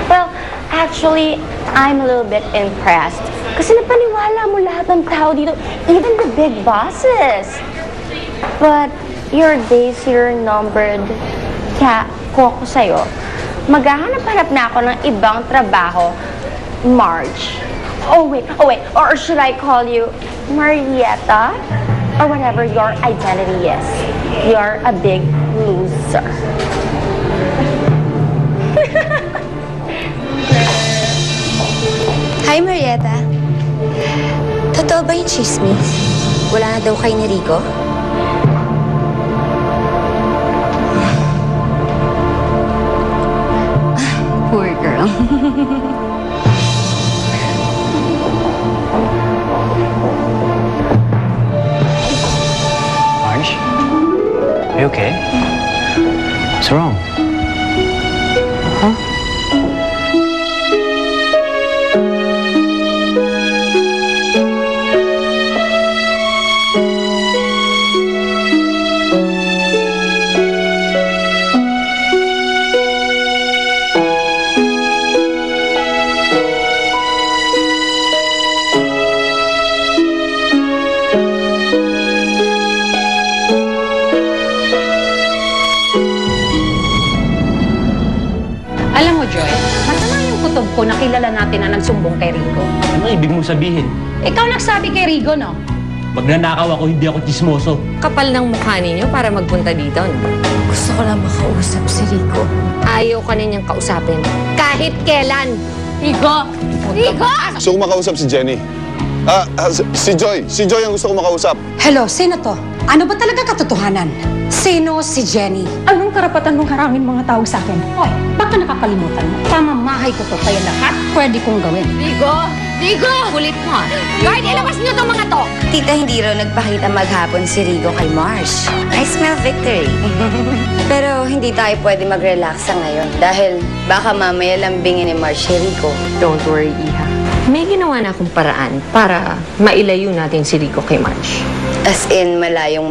Well, actually, I'm a little bit impressed. Kasi napaniwala mo lahat ng tao dito, even the big bosses. But your days here numbered. Kaya kung ako sa'yo, maghahanap-hanap na ako ng ibang trabaho, Marge. Oh wait, or should I call you Marietta? Or whatever your identity is. You're a big loser. Hi, Marietta. Totoo ba yung chismis? Wala na daw kay ni Rico? Poor girl. Marge? Are you okay? What's wrong? Huh? Alam mo, Joy, masama yung kutob ko na kilala natin na nagsumbong kay Rico. Ano ibig mong sabihin? Ikaw nagsabi kay Rico, no? Magnanakaw ako, hindi ako chismoso. Kapal ng mukha ninyo para magpunta dito, no? Gusto ko lang makausap si Rico. Ayaw ka ninyang kausapin. Kahit kailan! Rico! Rico! Gusto ko makausap si Jenny. Si Joy. Si Joy ang gusto ko makausap. Hello, sino to? Ano ba talaga katotohanan? Sino si Jenny? Anong karapatan mong harangin mga tawag sa akin? Hoy, baka nakakalimutan mo. Pamamahay ko to, kaya lahat pwede kong gawin. Rico! Rico! Kulit mo, ha? Guard, ilabas niyo itong mga to! Tita, hindi raw nagpakita maghapon si Rico kay Marsh. I smell victory. Pero hindi tayo pwede mag-relax sa ngayon dahil baka mamaya lambingin ni Marsh si Rico. Don't worry, Iha. May ginawa na akong paraan para mailayo natin si Rico kay Marge. As in, malayong